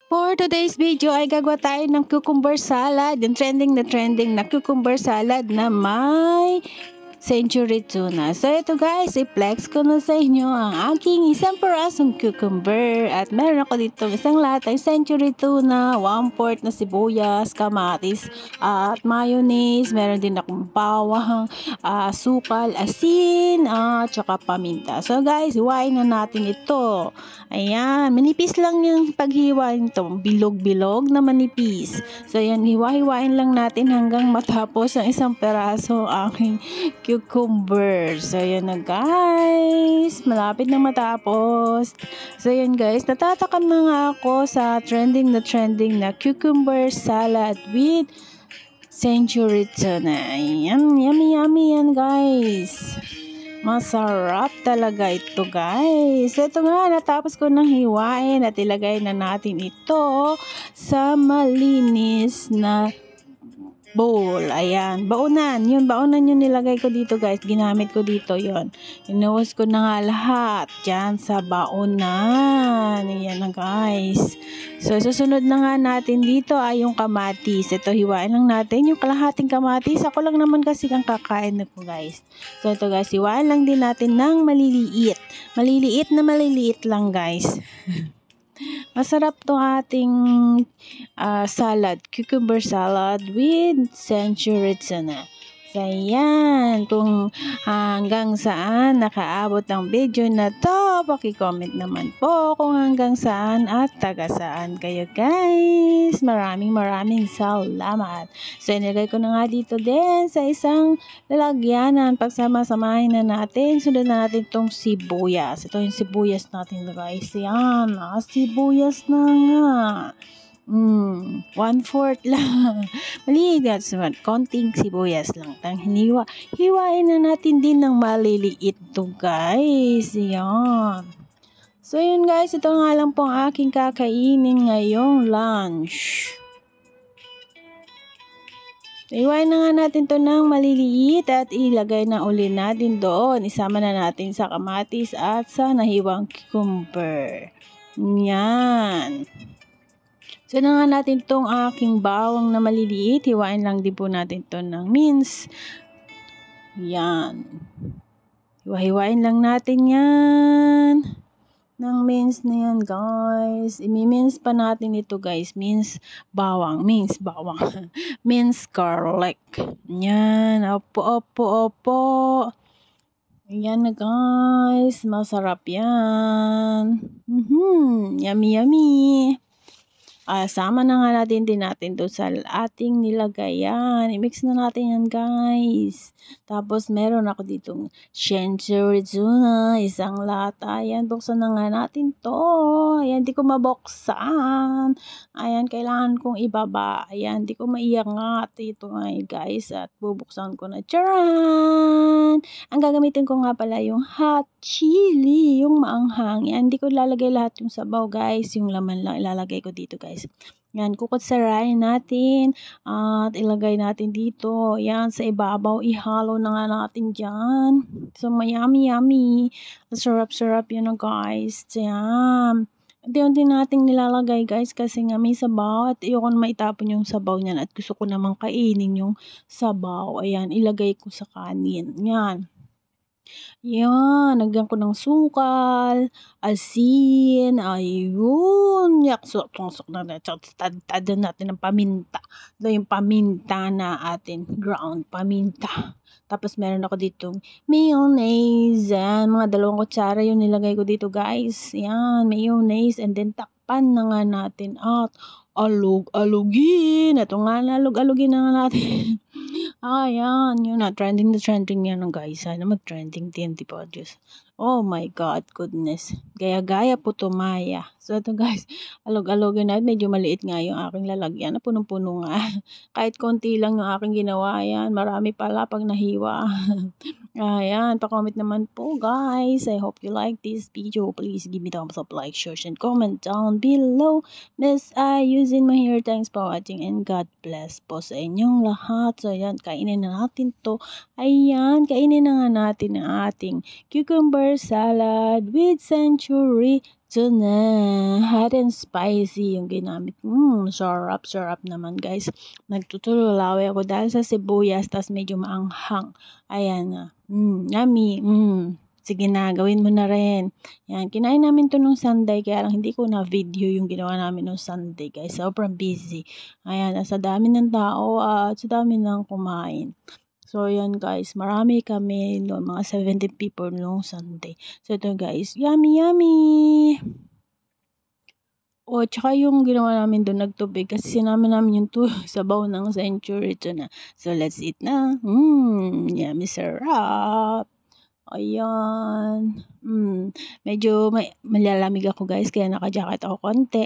For today's video ay gagawa tayo ng cucumber salad. Yung trending na cucumber salad na may century tuna. So ito guys, i-flex ko na sa inyo ang aking isang parasong cucumber. At meron ako dito isang latang century tuna, 1/4 na sibuyas, kamatis, at mayonnaise. Meron din akong bawang, sukal, asin, at saka paminta. So guys, hiwain na natin ito. Ayan, manipis lang yung paghiwain to. Bilog-bilog na manipis. So ayan, hiwa-hiwain lang natin hanggang matapos ang isang peraso aking cucumber. So, yan na guys. Malapit na matapos. So, yan guys. Natatakam na nga ako sa trending na cucumber salad with century tuna. Ayan, yummy yan guys. Masarap talaga ito guys. So, ito nga, natapos ko nang hiwain at ilagay na natin ito sa malinis na bowl. Ayan. Baonan yung nilagay ko dito guys. Ginamit ko dito yon. Inuwas ko na nga lahat dyan sa baonan. Ayan na guys. So, susunod na nga natin dito ay yung kamatis. Ito, hiwain lang natin yung kalahating kamatis. Ako lang naman kasi ang kakain na po guys. So, ito guys, hiwain lang din natin ng maliliit. Maliliit lang guys. Masarap tong ating salad, cucumber salad with century tuna. So, yan. Kung hanggang saan nakaabot ang video na to, paki-comment naman po kung hanggang saan at taga saan kayo guys. Maraming salamat. So, inilagay ko na nga dito din sa isang lalagyanan. Pagsama-samahin na natin, sundan na natin itong sibuyas. Ito yung sibuyas natin guys. Yan, sibuyas na nga. 1/4 lang. Mali, that's what. Konting sibuyas lang. Hiwain na natin din ng maliliit to guys. Yan. So, yun guys. Ito nga lang po ang aking kakainin ngayong lunch. Iwain na nga natin to ng maliliit at ilagay na uli natin doon. Isama na natin sa kamatis at sa nahiwang cucumber. Yan. So, na nga natin tong aking bawang na maliliit. Hiwain lang din po natin to ng mince. Yan. Hiwain lang natin yan. Ng mince na yan, guys. Imi-mince pa natin ito, guys. Mince bawang. Mince garlic. Yan. Opo. Yan na, guys. Masarap yan. Yummy. Sama na nga natin doon sa ating nilagayan. I-mix na natin yan guys. Tapos meron ako ditong century tuna, isang lata. Ayan, buksan na nga natin to. Ayan, di ko mabuksan. Ayan, kailangan kong ibaba. Ayan, di ko maiangat. Ito nga guys. At bubuksan ko na. Charan! Ang gagamitin ko nga pala yung hot chili, yung maanghang. Yan, di ko lalagay lahat yung sabaw guys. Yung laman lang ilalagay ko dito guys. Yan, kukutsarain natin at ilagay natin dito. Yan, sa ibabaw, ihalo na nga natin dyan. So, yummy. Sarap yun guys. Yan. Unti-unti nating nilalagay guys kasi nga may sabaw at ayoko na maitapon yung sabaw niyan at gusto ko namang kainin yung sabaw. Ayan, ilagay ko sa kanin. Yan. Yan, lagyan ko ng sukal, asin, ayun, yaksok na tad natin ng paminta. Ito yung paminta na atin, ground paminta. Tapos meron ako ditong mayonnaise, yan, mga 2 kutsara yung nilagay ko dito guys. Yan, mayonnaise and then takpan na nga natin at alugin. Ito nga, alugin na nga natin. Yan. Yun na. Trending yan guys. Sana mag-trending din, di ba? Diyos. Oh my God, goodness. Gaya-gaya po tumaya. So, ito guys, alog-alogin na. Medyo maliit nga yung aking lalagyan. Punong-puno nga. Kahit konti lang yung aking ginawa yan. Marami pala pag nahiwa. Ayan. Pa-comment naman po guys. I hope you like this video. Please give me thumbs up, like, share, and comment down below. Miss I using my hair. Thanks for watching and God bless po sa inyong lahat. So, ayan. Kainin na natin to. Ayan. Kainin na nga natin ang ating cucumber salad with century tuna. Hot and spicy yung ginamit. Sarap naman guys. Nagtutululawi ako dahil sa sibuyas, tas medyo maanghang. Ayan na. Yummy. Sige na, gawin mo na rin. Yan, kinain namin to nung Sunday, kaya lang hindi ko na video yung ginawa namin nung Sunday guys. Sobrang busy. Ayan, sa dami ng tao at sa dami ng kumain. So, yan guys, marami kami noon, mga 70 people nung Sunday. So, ito guys, yummy, yummy! O, tsaka yung ginawa namin doon, nagtubig, kasi sinama namin yung sabaw ng Century Tuna. So, let's eat na. Yummy, sarap! Ayan. Medyo malalamig ako guys, kaya naka-jacket ako konti.